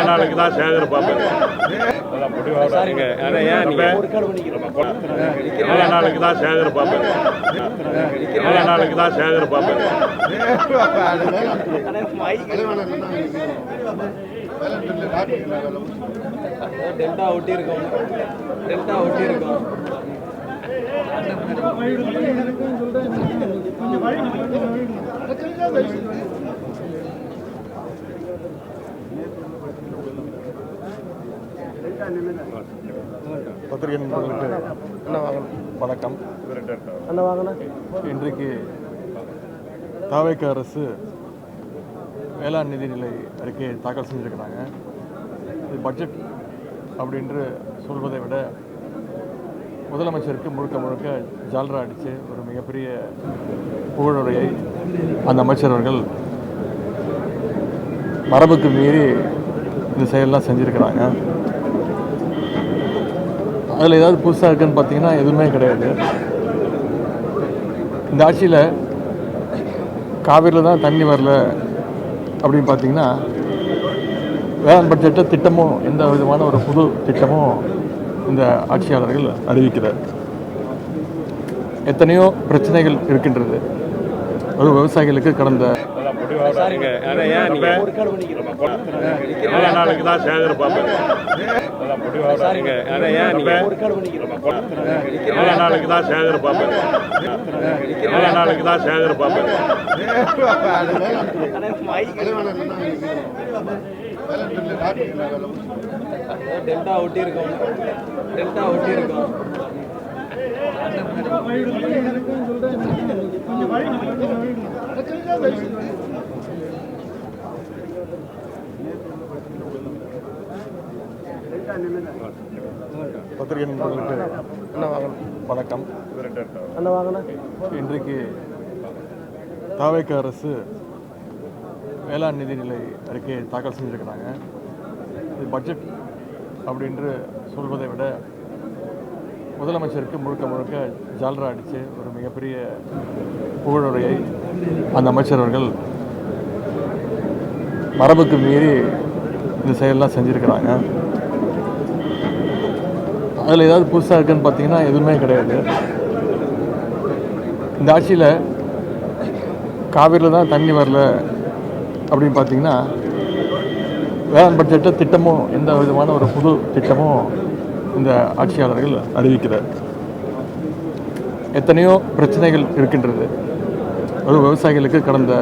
நாளைக்கு தான் சேகர் பார்ப்பேன். நாளைக்கு தான் சேகர் பார்ப்பேன். நாளைக்கு தான் சேகர் பார்ப்பேன். டெல்டா ஒட்டி இருக்கும். டெல்டா ஒட்டி இருக்கும். பத்திரிகை நண்பர்களுக்கு வணக்கம். இன்றைக்கு தாவேக அரசு வேளாண் நிதிநிலை அறிக்கையை தாக்கல் செஞ்சுருக்கிறாங்க. இது பட்ஜெட் அப்படின்று சொல்வதை விட முதலமைச்சருக்கு முழுக்க முழுக்க ஜால்ரா அடித்து ஒரு மிகப்பெரிய புகழுரையை அந்த அமைச்சர் அவர்கள் மரபுக்கு மீறி இந்த செயலெலாம் செஞ்சுருக்கிறாங்க. அதில் ஏதாவது புதுசாக இருக்குன்னு பார்த்தீங்கன்னா எதுவுமே கிடையாது. இந்த ஆட்சியில் காவிரியில் தான் தண்ணி வரல அப்படின்னு பார்த்தீங்கன்னா வேளாண் பட்ஜெட்டை திட்டமும் எந்த விதமான ஒரு புது திட்டமும் இந்த ஆட்சியாளர்கள் அறிவிக்கிறார். எத்தனையோ பிரச்சனைகள் இருக்கின்றது. ஒரு விவசாயிகளுக்கு கடந்த நாளைக்கு தான் சேகர் பார்ப்பேன். நாளைக்கு தான் சேகர் பார்ப்பேன். நாளைக்கு தான் சேகர் பார்ப்பேன். டெல்டா ஒட்டி இருக்கும். டெல்டா ஒட்டி இருக்கும். பத்திரிகை நண்பர்களுக்கு வணக்கம். இன்றைக்கு தாவேக அரசு வேளாண் நிதிநிலை அறிக்கையை தாக்கல் செஞ்சுருக்கிறாங்க. இது பட்ஜெட் அப்படின்று சொல்வதை விட முதலமைச்சருக்கு முழுக்க முழுக்க ஜால்ரா அடித்து ஒரு மிகப்பெரிய புகழுரையை அந்த அமைச்சர் அவர்கள் மரபுக்கு மீறி இந்த செயலெலாம் செஞ்சுருக்கிறாங்க. அதில் ஏதாவது புதுசாக இருக்குன்னு பார்த்தீங்கன்னா எதுவுமே கிடையாது. இந்த ஆட்சியில் காவிரியில் தான் தண்ணி வரல அப்படின்னு பார்த்தீங்கன்னா வேளாண் பட்ஜெட்டை திட்டமும் எந்த விதமான ஒரு புது திட்டமும் இந்த ஆட்சியாளர்கள் அறிவிக்கிறார். எத்தனையோ பிரச்சனைகள் இருக்கின்றது. ஒரு விவசாயிகளுக்கு கடந்த